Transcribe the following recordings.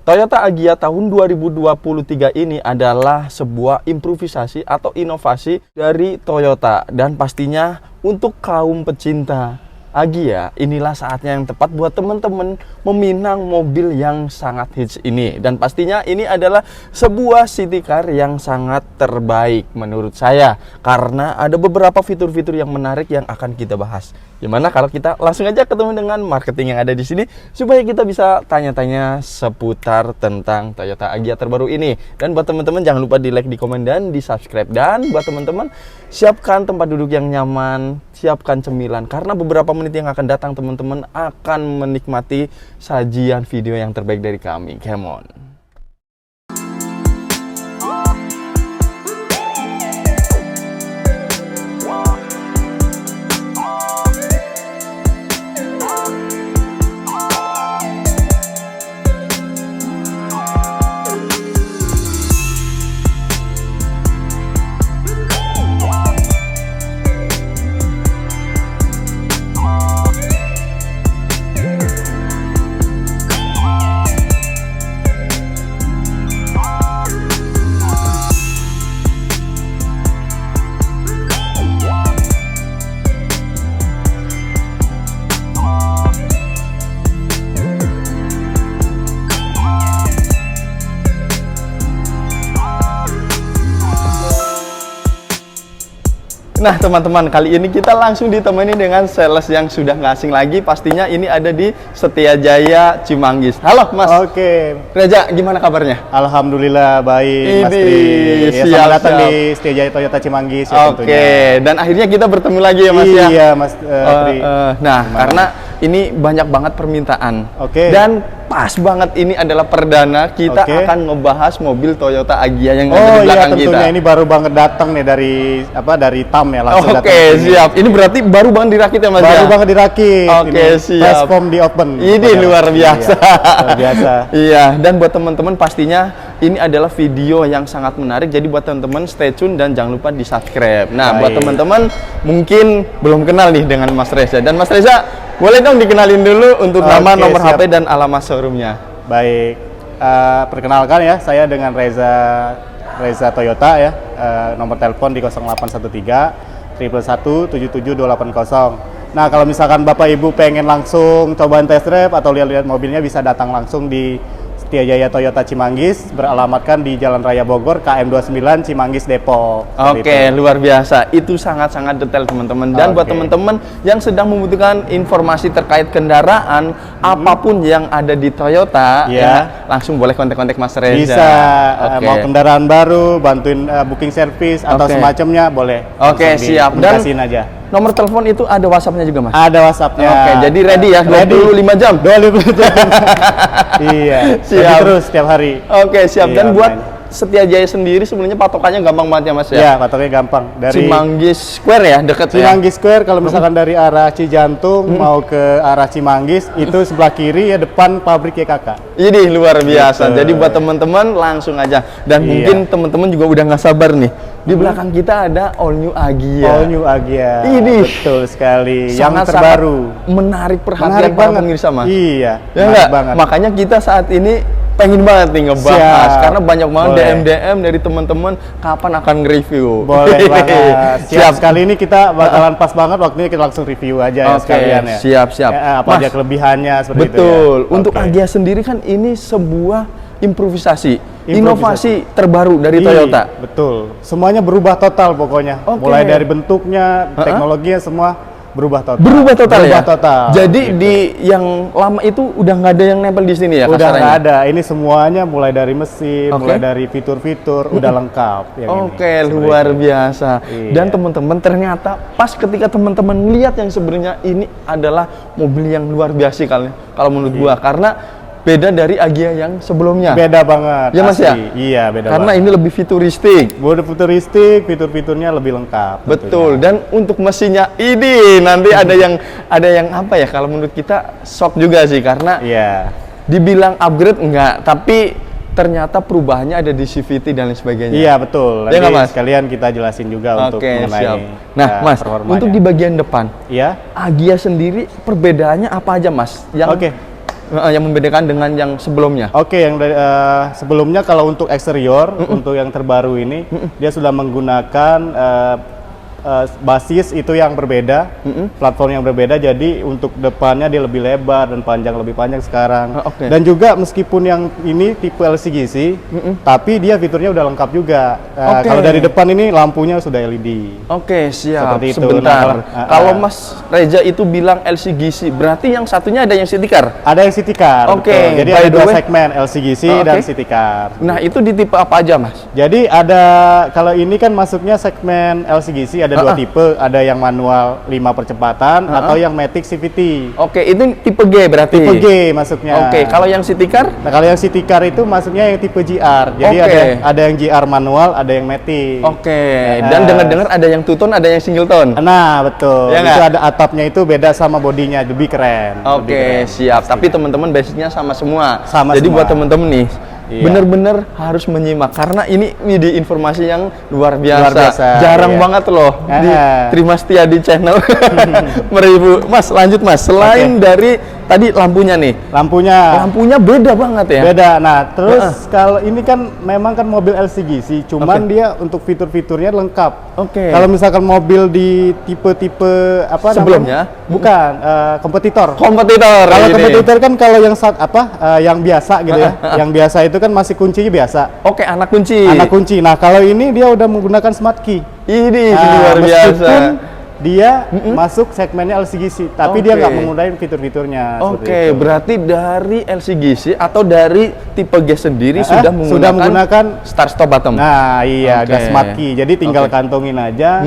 Toyota Agya tahun 2023 ini adalah sebuah improvisasi atau inovasi dari Toyota. Dan pastinya untuk kaum pecinta Agya, inilah saatnya yang tepat buat teman-teman meminang mobil yang sangat hits ini. Dan pastinya ini adalah sebuah city car yang sangat terbaik menurut saya, karena ada beberapa fitur-fitur yang menarik yang akan kita bahas. Gimana kalau kita langsung aja ketemu dengan marketing yang ada di sini supaya kita bisa tanya-tanya seputar tentang Toyota Agya terbaru ini. Dan buat teman-teman jangan lupa di like, di komen, dan di subscribe. Dan buat teman-teman siapkan tempat duduk yang nyaman, siapkan cemilan, karena beberapa menit yang akan datang teman-teman akan menikmati sajian video yang terbaik dari kami. Come on. Nah teman-teman, kali ini kita langsung ditemani dengan sales yang sudah nggak asing lagi. Pastinya ini ada di Setiajaya Cimanggis. Halo Mas. Oke. Reza, gimana kabarnya? Alhamdulillah baik, Mas Tri. Ya, selamat datang di Setiajaya Toyota Cimanggis ya, Oke, tentunya. dan akhirnya kita bertemu lagi ya Mas ya? Iya Mas Tri. Nah, karena ini banyak banget permintaan. Oke. Dan pas banget ini adalah perdana kita akan ngebahas mobil Toyota Agya yang ada di belakang tentunya kita. Ini baru banget datang nih dari TAM ya, langsung datang. Oke, siap. Ini berarti baru banget dirakit ya Mas? Baru ya? banget dirakit. Oke, siap. Transform di open. Ini luar biasa. Iya, luar biasa. Iya, dan buat teman-teman pastinya ini adalah video yang sangat menarik. Jadi buat teman-teman stay tune dan jangan lupa di subscribe. Nah, buat teman-teman mungkin belum kenal nih dengan Mas Reza. Dan Mas Reza, boleh dong dikenalin dulu untuk nama, nomor HP, dan alamat showroomnya. Baik, perkenalkan ya, saya dengan Reza Toyota ya, nomor telepon di 0813 111 77280. Nah, kalau misalkan Bapak Ibu pengen langsung cobain test drive atau lihat-lihat mobilnya, bisa datang langsung di Setiajaya Toyota Cimanggis, beralamatkan di Jalan Raya Bogor, KM 29 Cimanggis Depok. Oke, luar biasa. Itu sangat-sangat detail teman-teman. Dan buat teman-teman yang sedang membutuhkan informasi terkait kendaraan apapun yang ada di Toyota, ya langsung boleh kontak-kontak Mas Reza. Bisa, mau kendaraan baru, bantuin booking service atau semacamnya, boleh. Oke, siap. Dan aja. Nomor telepon itu ada WhatsApp-nya juga, Mas? Ada WhatsApp-nya. Oke, jadi ready ya, 25 jam? 25 jam. Iya, siap. Terus setiap hari. Oke, siap. Dan buat Setiajaya sendiri sebenarnya patokannya gampang banget ya Mas ya? Iya, patoknya gampang. Dari Cimanggis Square ya, dekat ya? Cimanggis Square, kalau misalkan dari arah Cijantung mau ke arah Cimanggis, itu sebelah kiri ya, depan pabrik YKK. Ini luar biasa. Jadi buat teman-teman langsung aja. Dan mungkin teman-teman juga udah nggak sabar nih. Di belakang kita ada All New Agya. All New Agya. Ini betul sekali. Sangat, yang terbaru. Menarik perhatian para pemirsa, Mas. Iya. Ya enggak? Makanya kita saat ini pengen banget nih ngebahas. Karena banyak banget DM dari teman-teman kapan akan nge-review. Boleh banget. Siap. Sekali ini kita bakalan pas banget waktunya, kita langsung review aja ya sekalian ya. Siap. Ya, apa aja kelebihannya seperti itu ya. Betul. Untuk Agya sendiri kan ini sebuah improvisasi, inovasi terbaru dari Toyota. Betul. Semuanya berubah total pokoknya. Mulai dari bentuknya, teknologinya, semua berubah total. Berubah total ya? Total. Jadi di yang lama itu udah nggak ada yang nempel di sini ya? Udah nggak ada. Ini semuanya mulai dari mesin, mulai dari fitur-fitur, udah lengkap. Oke, luar biasa. Dan teman-teman ternyata pas ketika teman-teman lihat yang sebenarnya ini adalah mobil yang luar biasa kalau menurut gua, karena beda dari Agya yang sebelumnya. Beda banget. Ya Mas ya? Iya, beda karena banget. ini lebih futuristik. Mode futuristik, fitur-fiturnya lebih lengkap. Betul. Dan untuk mesinnya ini nanti ada yang apa ya? Kalau menurut kita shock juga sih, karena dibilang upgrade enggak, tapi ternyata perubahannya ada di CVT dan lain sebagainya. Iya, betul. Ya nggak, Mas? Sekalian kita jelasin juga untuk mengenai siap. Nah, Mas, untuk di bagian depan, Agya sendiri perbedaannya apa aja, Mas? Yang Yang membedakan dengan yang sebelumnya. Oke, yang sebelumnya kalau untuk eksterior, untuk yang terbaru ini, dia sudah menggunakan basis itu yang berbeda, platform yang berbeda, jadi untuk depannya dia lebih lebar dan lebih panjang sekarang. Dan juga meskipun yang ini tipe LCGC, tapi dia fiturnya udah lengkap juga. Kalau dari depan ini lampunya sudah LED. Oke, siap. Seperti itu. Sebentar. Kalau Mas Reza itu bilang LCGC, berarti yang satunya ada yang city car? Ada yang city car. Oke. Jadi ada dua segmen, LCGC dan city car. Nah, itu di tipe apa aja, Mas? Jadi ada, kalau ini kan masuknya segmen LCGC, ada dua tipe, ada yang manual 5 percepatan atau yang Matic CVT. Oke, itu tipe G berarti. Tipe G masuknya. Oke, kalau yang city car? Nah, kalau yang city car itu masuknya yang tipe GR. Jadi ada yang GR manual, ada yang Matic. Oke. Dan dengar-dengar ada yang two tone, ada yang single tone. Nah, betul. Ya, itu ada atapnya itu beda sama bodinya, lebih keren. Oke, siap. Tapi teman-teman basicnya sama semua. Sama Jadi semua. buat teman-teman nih, bener-bener harus menyimak karena ini di informasi yang luar biasa. Jarang banget loh diterima setia di channel Meribu. Mas, lanjut Mas. Selain dari tadi lampunya nih. Lampunya beda banget ya. Beda. Nah, terus kalau ini kan memang kan mobil LCGC, cuman dia untuk fitur-fiturnya lengkap. Kalau misalkan mobil di tipe-tipe apa sebelumnya? Bukan, kompetitor. Kalau kompetitor kan kalau yang yang biasa gitu ya. Yang biasa itu kan masih kuncinya biasa. Oke, anak kunci. Nah, kalau ini dia udah menggunakan smart key. Ini luar biasa. Dia masuk segmennya LCGC, tapi dia nggak menggunakan fitur-fiturnya. Oke, berarti dari LCGC atau dari tipe G sendiri sudah menggunakan start stop button. Nah, iya, ada smart key. Jadi tinggal kantongin aja.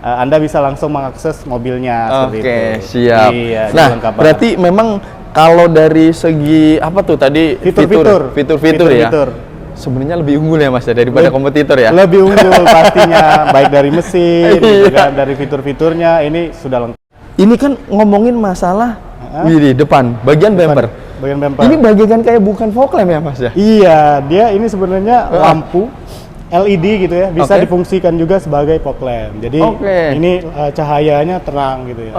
Anda bisa langsung mengakses mobilnya. Oke, siap. Iya, nah, berarti memang kalau dari segi apa tuh tadi fitur-fitur ya. Sebenarnya lebih unggul ya Mas ya daripada kompetitor ya. Lebih unggul pastinya, baik dari mesin, juga dari fitur-fiturnya ini sudah lengkap. Ini kan ngomongin masalah di depan, bagian bumper. Bagian bumper. Ini bagian kayak bukan fog lamp ya Mas ya? Iya, dia ini sebenarnya lampu LED gitu ya, bisa difungsikan juga sebagai fog lamp. Jadi ini cahayanya terang gitu ya.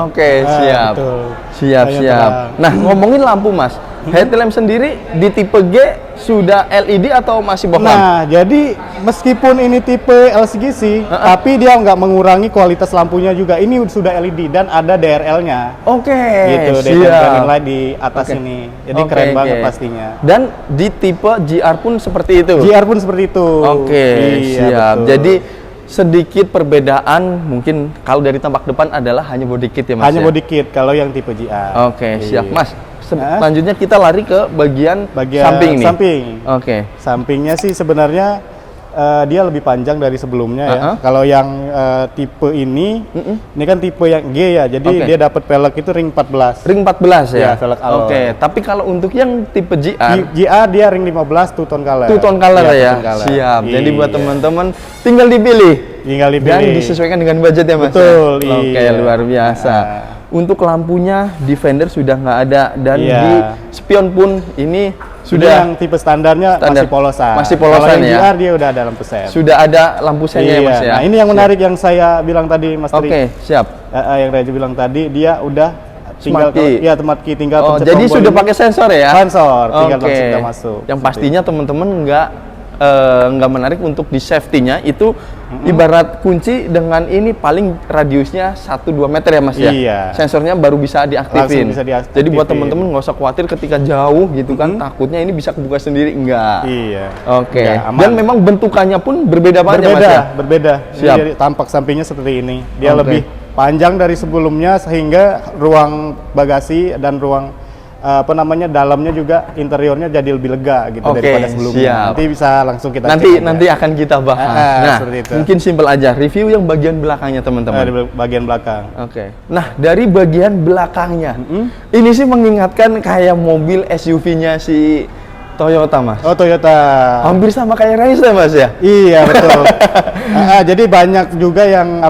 Siap. Betul. Siap. Nah, ngomongin lampu Mas, headlamp sendiri di tipe G sudah LED atau masih bohlam? Nah, jadi meskipun ini tipe LCGC, tapi dia nggak mengurangi kualitas lampunya juga. Ini sudah LED dan ada DRL-nya. Gitu, daytime light di atas ini. Jadi keren banget pastinya. Dan di tipe GR pun seperti itu? GR pun seperti itu. Siap. Betul. Jadi sedikit perbedaan mungkin kalau dari tampak depan adalah hanya body kit ya Mas? Hanya body kit kalau yang tipe GR. Siap Mas. Selanjutnya kita lari ke bagian samping nih. Sampingnya sih sebenarnya dia lebih panjang dari sebelumnya ya. Kalau yang tipe ini kan tipe yang G ya. Jadi dia dapat velg itu ring 14. Ring 14 ya? Velg alloy. Tapi kalau untuk yang tipe GR? GR dia ring 15 two tone color. Two tone color ya? Siap. Jadi buat teman-teman tinggal dipilih. Dan disesuaikan dengan budget ya Mas? Betul. Luar biasa. Untuk lampunya Defender sudah nggak ada dan di spion pun ini sudah yang tipe standarnya masih polosan. Kalau yang GR dia udah ada lampu sen. Sudah ada lampu sennya ya Mas ya. Nah, ini yang menarik yang saya bilang tadi Mas Tri. Siap. Yang Reza bilang tadi dia udah tinggal smart key tinggal pencet jadi sudah pakai sensor ya? Sensor, tinggal pencet masuk. Yang pastinya teman-teman nggak menarik untuk di safety-nya itu ibarat kunci dengan ini paling radiusnya 1-2 meter ya Mas ya? Sensornya baru bisa diaktifin. Jadi buat teman-teman nggak usah khawatir ketika jauh gitu kan, takutnya ini bisa kebuka sendiri, enggak. Dan memang bentukannya pun berbeda banget ya Mas ya? Berbeda. Siap. Jadi tampak sampingnya seperti ini. Dia lebih panjang dari sebelumnya sehingga ruang bagasi dan ruang dalamnya juga interiornya jadi lebih lega gitu daripada sebelumnya. Nanti bisa langsung kita nanti akan kita bahas. Nah, mungkin simpel aja review yang bagian belakangnya teman-teman. Bagian belakang. Nah, dari bagian belakangnya, ini sih mengingatkan kayak mobil SUV-nya si Toyota Mas. Toyota. Hampir sama kayak Reza Mas ya? Iya betul. Jadi banyak juga yang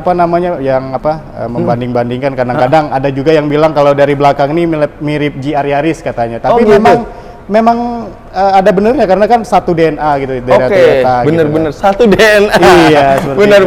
membanding-bandingkan. Kadang-kadang ada juga yang bilang kalau dari belakang ini mirip GR Yaris katanya. Tapi memang ada benernya karena kan satu DNA gitu dari Toyota. Bener-bener satu DNA. Iya. Bener.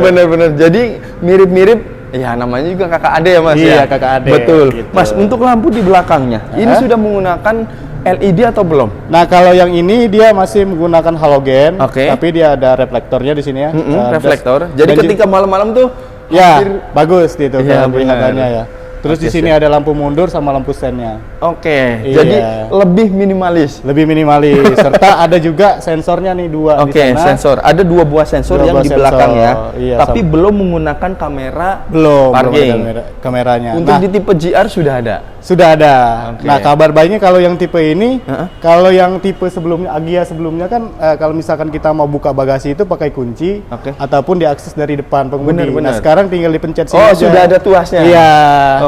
Jadi mirip-mirip. Ya namanya juga kakak ade ya Mas ya? Kakak ade. Betul. Gitu. Mas, untuk lampu di belakangnya, ini sudah menggunakan LED atau belum? Nah, kalau yang ini dia masih menggunakan halogen, Oke. tapi dia ada reflektornya di sini ya. Reflektor. Jadi dan ketika malam-malam tuh ya hampir- bagus gitu Iya, kalau kelihatannya benar. ya. Terus Oke, di sini ada lampu mundur sama lampu standnya. Oke, Iya. jadi lebih minimalis. Lebih minimalis. Serta ada juga sensornya nih dua di Oke, sana. sensor. Ada 2 buah sensor Dua yang buah di sensor, belakang ya. iya, Tapi sama. belum menggunakan kamera Belum parking. ada kameranya. Untuk Nah, di tipe GR sudah ada. sudah ada. Oke. Nah, kabar baiknya kalau yang tipe ini, Heeh. kalau yang tipe sebelumnya, Agia sebelumnya kan kalau misalkan kita mau buka bagasi itu pakai kunci Oke. ataupun diakses dari depan pengemudi. Benar. Nah, sekarang tinggal dipencet sini Oh, aja. sudah ada tuasnya. Iya.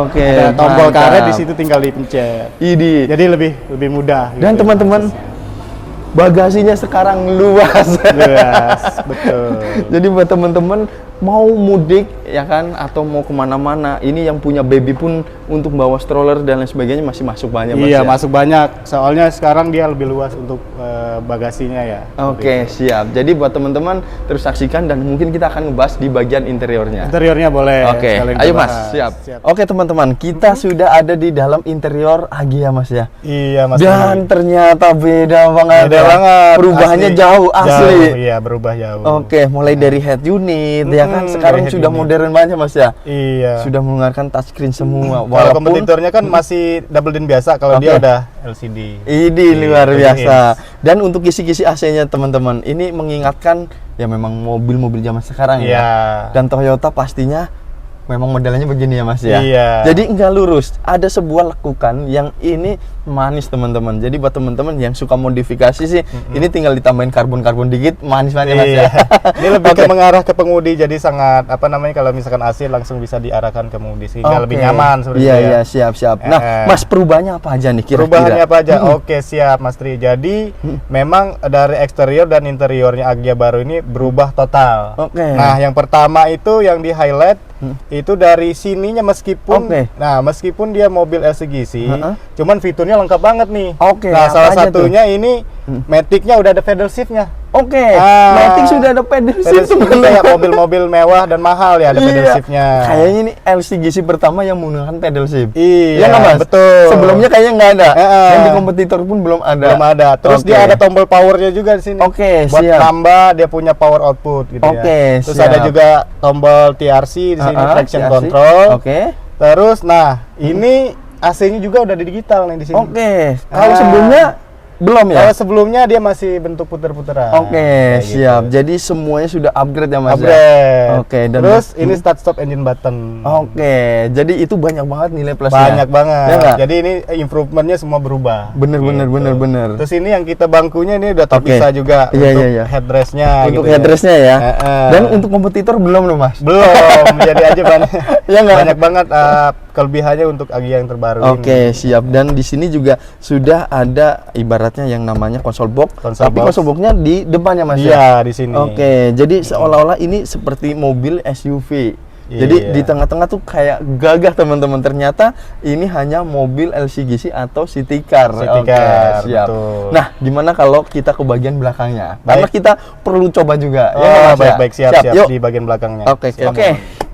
Oke, Ada tombol mantap. karet di situ tinggal dipencet. Ini. Jadi lebih mudah. Dan gitu. teman-teman, bagasinya sekarang luas. Luas, betul. Jadi buat teman-teman mau mudik ya kan atau mau kemana-mana, ini yang punya baby pun untuk bawa stroller dan lain sebagainya masih masuk banyak Mas, Iya, ya? masuk banyak. Soalnya sekarang dia lebih luas untuk bagasinya ya. Oke, siap. Jadi buat teman-teman terus saksikan dan mungkin kita akan ngebahas di bagian interiornya. Interiornya boleh. Oke, sekalian ayo kita Mas, bahas. siap. Oke teman-teman, kita sudah ada di dalam interior Agia Mas ya. Iya, Mas. Dan ternyata beda banget. Beda ya. banget. Perubahannya jauh, asli. Jauh, iya, berubah jauh. Oke, mulai dari head unit ya kan. Sekarang dari head sudah unit. modern banget Mas ya. Iya. Sudah menggunakan touchscreen semua. Kalau kompetitornya kan masih double din biasa, kalau Oke. dia udah LCD. Ini luar 20 biasa. inch. Dan untuk kisi-kisi AC-nya teman-teman, ini mengingatkan ya memang mobil-mobil zaman sekarang Iya. ya. Dan Toyota pastinya memang modelnya begini ya Mas ya. Iya. Jadi enggak lurus, ada sebuah lekukan yang ini manis teman-teman. Jadi buat teman-teman yang suka modifikasi sih, ini tinggal ditambahin karbon-karbon dikit, manis-manis Mas Iya. ya. Ini lebih ke Oke. mengarah ke pengemudi, jadi sangat apa namanya, kalau misalkan AC langsung bisa diarahkan ke pengemudi sehingga lebih Oke. nyaman seperti Iya, itu ya. iya, siap. Nah, Mas perubahannya apa aja nih kira-kira? Perubahannya apa aja? Oke, siap Mas Tri. Jadi memang dari eksterior dan interiornya Agia baru ini berubah total. Oke. Nah, yang pertama itu yang di highlight itu dari sininya meskipun Oke. meskipun dia mobil LCGC, Heeh. cuman fiturnya lengkap banget nih. Oke, Nah, apa salah aja tuh? satunya ini Matic-nya udah ada pedal shift-nya. Oke, Ah. Matic sudah ada pedal Pedal shift shift kayak mobil-mobil mewah dan mahal ya, ada pedal Iya. shift-nya. Kayaknya ini LCGC pertama yang menggunakan pedal shift. Iya, nggak, Mas? betul. Sebelumnya kayaknya nggak ada. Heeh. Dan di kompetitor pun belum ada. Belum ada. Terus Oke. dia ada tombol powernya juga di sini. Oke, Buat siap. tambah dia punya power output gitu Oke, ya. Terus siap. ada juga tombol TRC di sini, traction CRC. control. Oke. Terus ini AC-nya juga udah digital nih di sini. Oke. Kalau Ah. sebelumnya belum ya? Kalau sebelumnya dia masih bentuk puter-puteran. Oke, Kayak siap. gitu. Jadi semuanya sudah upgrade ya Mas ya? Upgrade. Oke, dan Terus ini start stop engine button. Oke, jadi itu banyak banget nilai plusnya. Banyak banget. Ya nggak? Jadi ini improvementnya semua berubah. Bener. Terus ini yang kita bangkunya ini udah terpisah Oke. juga Iya, untuk iya. headrestnya. Untuk gitu ya. headrestnya ya. Heeh. Dan untuk kompetitor belum loh Mas. Belum, jadi aja banyak. Ya nggak? Banyak banget kelebihannya untuk Agia yang terbaru ini. Oke, siap. Dan di sini juga sudah ada ibaratnya yang namanya konsol box. Konsol Tapi box. konsol boxnya di depannya Mas ya? Iya, di sini. Oke, jadi seolah-olah ini seperti mobil SUV. Jadi Iya. di tengah-tengah tuh kayak gagah teman-teman. Ternyata ini hanya mobil LCGC atau city car. City Oke, car, siap. betul. Nah, gimana kalau kita ke bagian belakangnya? Karena Baik. kita perlu coba juga. Oh, nggak, Mas, ya? baik, siap. Yuk. Di bagian belakangnya. Oke, Siap. oke.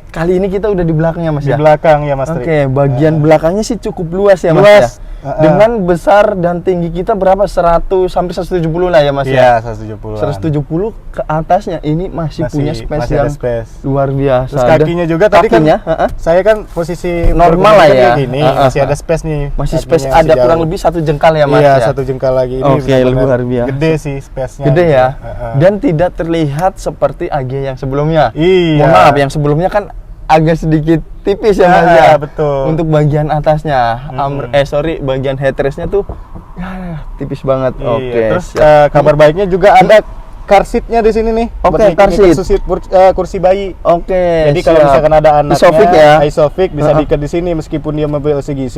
Kali ini kita udah di belakangnya Mas Di ya. belakang ya Mas Tri. Oke, bagian belakangnya sih cukup luas ya Mas Luas. ya. Dengan besar dan tinggi kita berapa? 100 sampai 170 lah ya Mas Iya, ya. 170. 170 ke atasnya ini masih punya space masih yang ada space. luar biasa. Terus kakinya juga tadi kan kakinya, heeh. saya kan posisi Normal lah bergerak ya. kayak gini, Heeh, masih ada space nih. Masih Kakinya space masih ada jauh. kurang lebih 1 jengkal ya Mas Iya, ya. 1 jengkal lagi. Ini Oke, benar-benar luar biasa. Gede sih space-nya. Gede gitu. ya. Heeh. Dan tidak terlihat seperti Agia yang sebelumnya. Iya. Mohon maaf, yang sebelumnya kan agak sedikit tipis ya Mas Ya, ya. betul. Untuk bagian atasnya, bagian headrestnya tuh ya, tipis banget. Iya. Oke. Terus siap. kabar baiknya juga ada car seat-nya di sini nih. Oke, Buat car ngikut seat. kursi bayi. Oke. Jadi kalau siap. misalkan ada anaknya Isofix ya. Isofix bisa Heeh. diikat di sini meskipun dia mobil LCGC,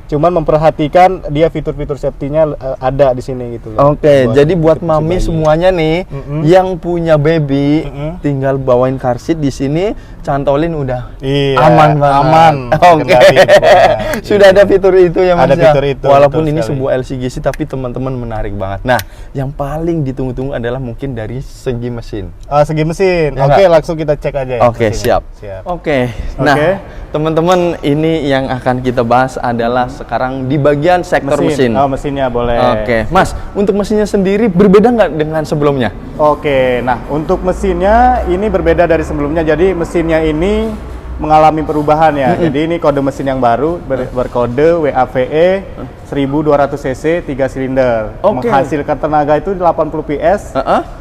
cuman memperhatikan dia fitur-fitur safety-nya ada di sini gitu. Oke, jadi buat kursi mami bayi. semuanya nih yang punya baby tinggal bawain car seat di sini, cantolin udah Iya, aman banget. aman. Oke. Kendali, boleh. Sudah ada fitur itu ya Mas Ada ya? fitur itu, Walaupun betul ini sekali. sebuah LCGC tapi teman-teman menarik banget. Nah, yang paling ditunggu-tunggu adalah mungkin bikin dari segi mesin. Segi mesin. Ya, Oke, nggak? langsung kita cek aja ya. Oke, mesinnya. siap. Oke, nah teman-teman, ini yang akan kita bahas adalah sekarang di bagian sektor mesin. Oh, mesinnya boleh. Oke, Mas, untuk mesinnya sendiri berbeda nggak dengan sebelumnya? Oke, nah untuk mesinnya ini berbeda dari sebelumnya. Jadi mesinnya ini mengalami perubahan ya. Jadi ini kode mesin yang baru berkode WAVE 1200 cc 3 silinder. Menghasilkan tenaga itu 80 PS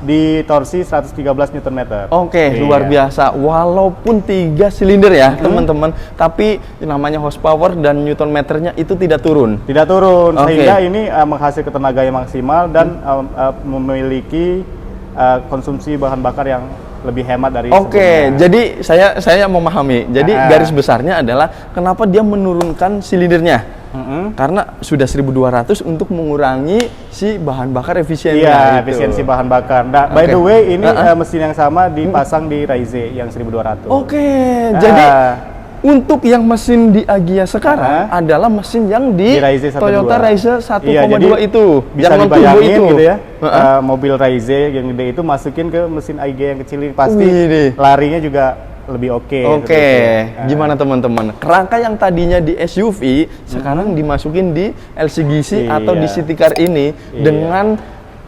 di torsi 113 Nm. Oke, luar biasa. Walaupun 3 silinder ya, teman-teman, tapi namanya horsepower dan Newton meternya itu tidak turun. Tidak turun, sehingga ini menghasilkan tenaga yang maksimal dan memiliki konsumsi bahan bakar yang lebih hemat dari sebelumnya. Jadi saya memahami. Jadi garis besarnya adalah kenapa dia menurunkan silindernya. Karena sudah 1200 untuk mengurangi si bahan bakar efisiennya. Iya, efisiensi bahan bakar. Nah, by the way, ini mesin yang sama dipasang di Raize yang 1200. Jadi untuk yang mesin di Agya sekarang adalah mesin yang di Raize 1.2. Toyota Raize 1.2 itu. Bisa yang dibayangin itu. Gitu ya. Mobil Raize yang gede itu masukin ke mesin Agya yang kecil ini pasti larinya juga lebih oke. Gimana teman-teman? Kerangka yang tadinya di SUV sekarang dimasukin di LCGC atau di city car ini dengan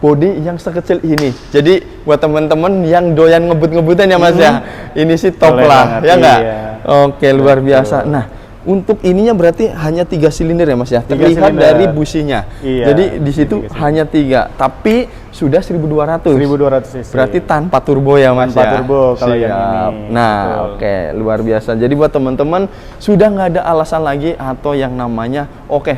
bodi yang sekecil ini. Jadi buat teman-teman yang doyan ngebut-ngebutan ya Mas ya, ini sih top lah, ya enggak? Oke, luar biasa. Nah, untuk ininya berarti hanya 3 silinder ya Mas ya, terlihat dari businya. Jadi di situ hanya 3, tapi sudah 1200 cc. Berarti tanpa turbo ya Mas ya? Tanpa turbo kalau yang ini. Nah, luar biasa. Jadi buat teman-teman sudah nggak ada alasan lagi atau yang namanya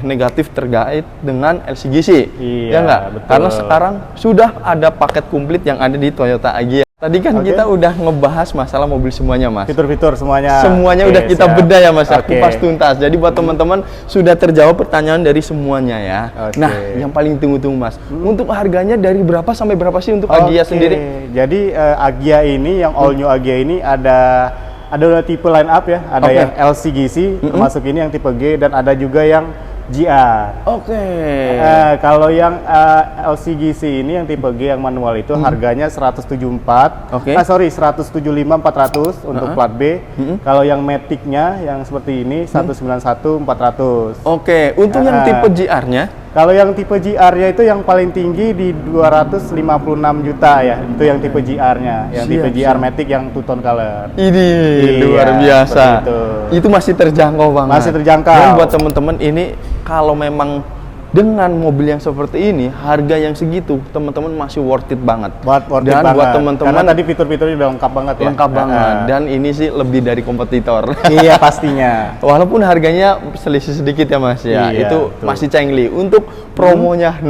negatif terkait dengan LCGC. Ya nggak? Karena sekarang sudah ada paket komplit yang ada di Toyota Agya. Tadi kan kita udah ngebahas masalah mobil semuanya Mas. Fitur-fitur semuanya. Semuanya udah kita bedah ya Mas, kupas tuntas. Jadi buat teman-teman sudah terjawab pertanyaan dari semuanya ya. Nah, yang paling tunggu-tunggu Mas, untuk harganya dari berapa sampai berapa sih untuk Agya sendiri? Jadi Agya ini, yang all new Agya ini ada tipe line up ya. Ada yang LCGC, termasuk ini yang tipe G, dan ada juga yang GR. Kalau yang LCGC ini yang tipe G yang manual itu harganya 174. 175.400 untuk plat B. Kalau yang Matic-nya yang seperti ini 191.400. Untuk yang tipe GR-nya? Kalau yang tipe GR-nya itu yang paling tinggi di 256 juta ya. Itu yang tipe GR-nya, yang tipe GR Matic yang two-tone color. Ini luar biasa. Itu masih terjangkau banget. Masih terjangkau. Dan buat teman-teman ini kalau memang dengan mobil yang seperti ini, harga yang segitu, teman-teman masih worth it banget. Dan buat teman-teman, karena tadi fitur-fiturnya udah lengkap banget ya. Lengkap banget. Dan ini sih lebih dari kompetitor. Iya pastinya. Walaupun harganya selisih sedikit ya Mas ya, itu masih cengli. Untuk promonya,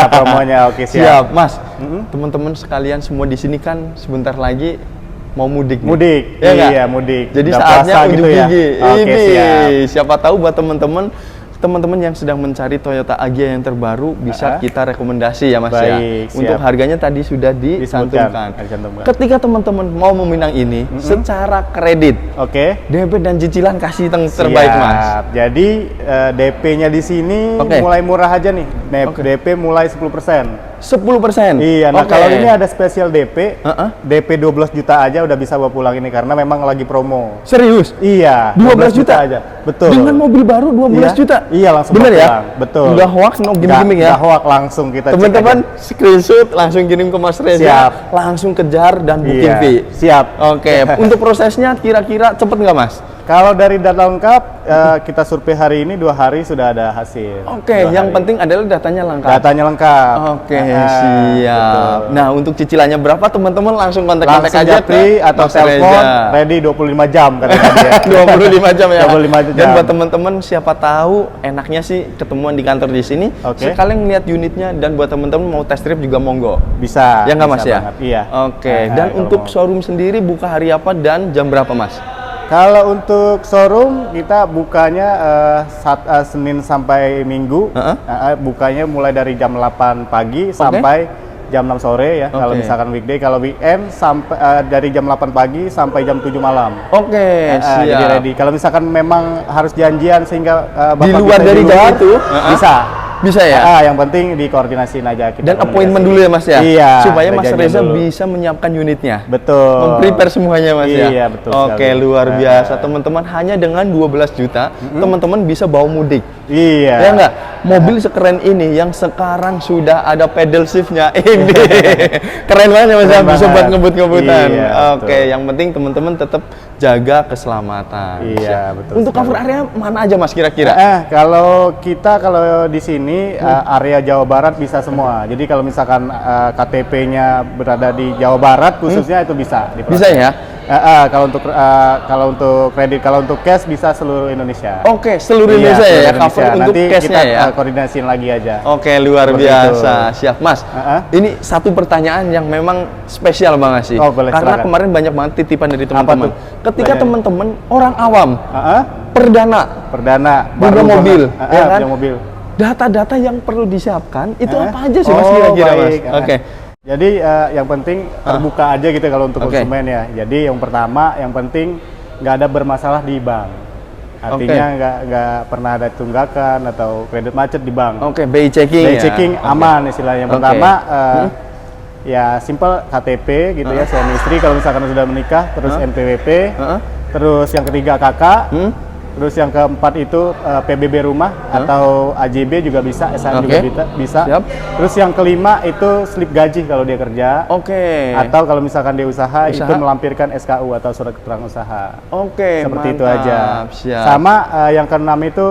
promonya siap Mas. Teman-teman sekalian semua di sini kan sebentar lagi mau mudik. Iya mudik. Jadi saatnya unjuk gigi. Siapa tahu buat teman-teman yang sedang mencari Toyota Agya yang terbaru bisa kita rekomendasi ya Mas ya. Untuk harganya tadi sudah dicantumkan. Ketika teman-teman mau meminang ini secara kredit, DP dan cicilan kasih yang terbaik Mas. Jadi DP-nya di sini mulai murah aja nih. DP mulai 10%. 10%? Iya, nah kalau ini ada spesial DP, DP 12 juta aja udah bisa bawa pulang ini karena memang lagi promo. Serius? Iya, 12 juta aja. Betul. Dengan mobil baru 12 juta? Iya, langsung bener ya? Betul. Udah hoax, no gimmick ya? Udah hoax, langsung kita teman-teman screenshot, langsung kirim ke Mas Reza, langsung kejar dan booking fee. Siap. Untuk prosesnya kira-kira cepet nggak Mas? Kalau dari data lengkap, kita survei hari ini 2 hari sudah ada hasil. Yang penting adalah datanya lengkap. Datanya lengkap. Siap. Betul. Nah, untuk cicilannya berapa teman-teman langsung kontak-kontak aja Japri atau telepon, ready 25 jam katanya dia. 25 jam ya. 25 jam. Dan buat teman-teman siapa tahu enaknya sih ketemuan di kantor di sini. Sekalian lihat unitnya, dan buat teman-teman mau test drive juga monggo. Bisa. Ya nggak Mas ya? Iya. Dan untuk showroom sendiri buka hari apa dan jam berapa Mas? Kalau untuk showroom kita bukanya Senin sampai Minggu. Bukanya mulai dari jam 8 pagi sampai jam 6 sore ya. Kalau misalkan weekday, kalau weekend sampai dari jam 8 pagi sampai jam 7 malam. Siap. Jadi ready. Kalau misalkan memang harus janjian sehingga di luar dari jam itu bisa. Bisa ya? Yang penting dikoordinasiin aja kita. Dan appointment dulu ya Mas ya? Iya. Supaya ada Mas janjian Reza dulu. bisa menyiapkan unitnya. Betul. Memprepare semuanya Mas ya? Iya, betul Oke, sekali. luar biasa teman-teman. Hanya dengan 12 juta, teman-teman bisa bawa mudik. Iya. Ya enggak? Mobil sekeren ini yang sekarang sudah ada pedal shiftnya. Ini keren banget ya Mas ya, Keren bisa banget. buat ngebut-ngebutan. Iya, Oke, betul. yang penting teman-teman tetap jaga keselamatan. Iya, betul Untuk sekali. cover area mana aja Mas kira-kira? Kalau di sini area Jawa Barat bisa semua. Jadi kalau misalkan KTP-nya berada di Jawa Barat khususnya itu bisa diproses. Bisa ya? Kalau untuk kredit, kalau untuk cash bisa seluruh Indonesia. Oke, seluruh Iya, Indonesia ya, seluruh cover Indonesia. untuk Nanti cashnya kita ya. koordinasiin lagi aja. Oke, luar Seperti biasa. itu. Siap, Mas. Ini satu pertanyaan yang memang spesial banget sih. Oh, boleh, Karena silakan. kemarin banyak banget titipan dari teman-teman. tuh? Ketika Banyak. teman-teman orang awam, Heeh. perdana, Perdana punya baru mobil, banget. ya kan? Punya mobil. Data-data yang perlu disiapkan itu Heeh. apa aja sih Mas Oh, kira-kira Mas? baik. Oke. Jadi yang penting terbuka aja gitu kalau untuk Oke. konsumen ya. Jadi yang pertama, yang penting nggak ada bermasalah di bank. Artinya nggak pernah ada tunggakan atau kredit macet di bank. Oke, BI checking Dari ya. checking Oke. aman istilahnya. Yang Oke. pertama ya simple KTP gitu ya, suami istri kalau misalkan sudah menikah, terus NPWP, Heeh. terus yang ketiga kakak, terus yang keempat itu PBB rumah atau AJB juga bisa, SH juga Oke. bisa. Siap. Terus yang kelima itu slip gaji kalau dia kerja. Oke. Atau kalau misalkan dia usaha, itu Usaha. melampirkan SKU atau surat keterangan usaha. Oke, Seperti itu mantap. aja. Siap. Sama yang keenam itu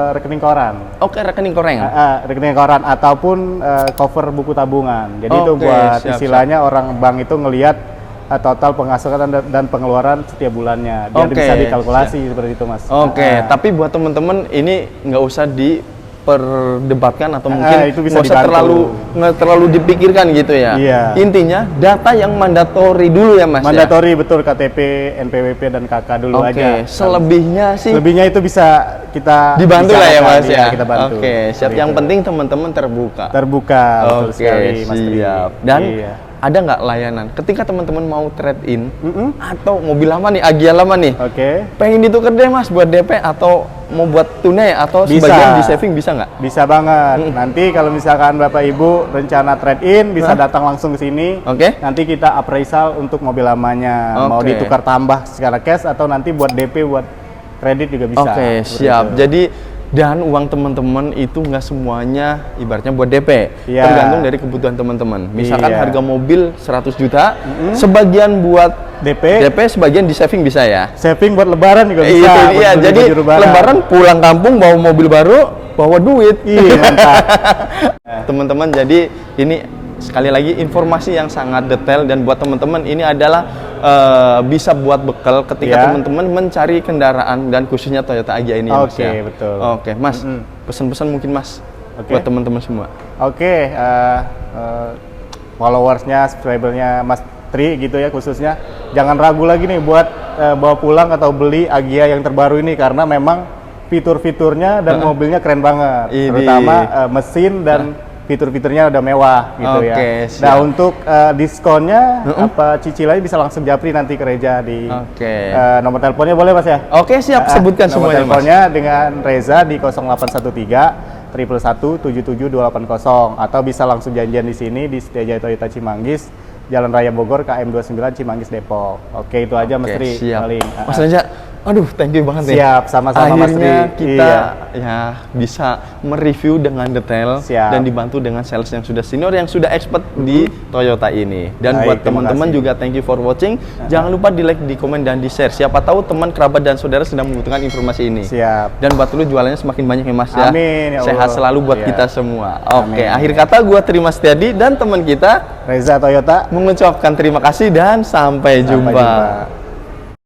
rekening koran. Oke, rekening koreng. Rekening koran ataupun cover buku tabungan. Jadi itu Oke, buat siap, istilahnya orang bank itu ngelihat total penghasilan dan pengeluaran setiap bulannya. Biar Oke, bisa dikalkulasi seperti itu, Mas. Oke, tapi buat teman-teman ini nggak usah diperdebatkan atau mungkin itu bisa nggak usah dibantu. nggak terlalu dipikirkan gitu ya. Iya. Intinya data yang mandatori dulu ya Mas. Mandatory betul KTP, NPWP dan KK dulu Oke, aja. selebihnya sih Selebihnya itu bisa kita dibantu lah ya bicarakan, Mas iya, ya. kita bantu. Oke, siap. Seperti Yang itu. penting teman-teman terbuka. Terbuka, betul Oke, sekali, Mas Tri. siap. Dan Iya. ada nggak layanan ketika teman-teman mau trade in atau mobil lama nih, Agia lama nih, Oke. pengen ditukar deh Mas buat DP atau mau buat tunai atau Bisa. sebagian di saving bisa nggak? Bisa banget. Nanti kalau misalkan Bapak Ibu rencana trade in bisa datang langsung ke sini. Oke. Nanti kita appraisal untuk mobil lamanya. Mau Oke. ditukar tambah secara cash atau nanti buat DP buat kredit juga bisa. Oke, Seperti siap. itu. Jadi dan uang teman-teman itu nggak semuanya ibaratnya buat DP. Iya. Tergantung dari kebutuhan teman-teman. Misalkan Iya. harga mobil 100 juta, sebagian buat DP, sebagian di saving bisa ya. saving buat lebaran juga bisa. Itu buat iya, beli jadi baju lebaran pulang kampung bawa mobil baru, bawa duit. Iya, mantap. Teman-teman, jadi ini sekali lagi informasi yang sangat detail dan buat teman-teman ini adalah bisa buat bekal ketika Ya. teman-teman mencari kendaraan dan khususnya Toyota Agya ini ya, Mas, Oke, ya. betul. Oke, Mas, pesan-pesan mungkin Mas Oke. buat teman-teman semua. Oke, followersnya, subscribernya Mas Tri gitu ya khususnya, jangan ragu lagi nih buat bawa pulang atau beli Agya yang terbaru ini karena memang fitur-fiturnya dan mobilnya keren banget, Ini. terutama mesin dan fitur-fiturnya udah mewah gitu ya. Oke, Nah siap. untuk diskonnya apa cicilannya bisa langsung japri nanti ke Reza di Oke. nomor teleponnya boleh Mas ya? Oke, siap, sebutkan Nomor semuanya Mas. teleponnya dengan Reza di 0813 111 77280 atau bisa langsung janjian di sini di Setiajaya Toyota Cimanggis, Jalan Raya Bogor KM 29 Cimanggis Depok. Oke, itu aja Mas Oke, Tri siap. paling. Mas Reza, aduh thank you banget nih. Siap, sama-sama Mas Akhirnya Tri. kita Iya. ya bisa mereview dengan detail Siap. dan dibantu dengan sales yang sudah senior yang sudah expert di Toyota ini. Dan Baik, buat terima teman-teman kasih. juga thank you for watching. Jangan lupa di like, di komen dan di share. Siapa tahu teman, kerabat dan saudara sedang membutuhkan informasi ini. Siap. Dan buat lu jualannya semakin banyak ya Mas ya. Amin, ya Sehat Allah. selalu buat Iya. kita semua. Oke, Amin. akhir kata gua Terima Setiadi dan teman kita Reza Toyota. mengucapkan terima kasih dan sampai Sampai jumpa. jumpa.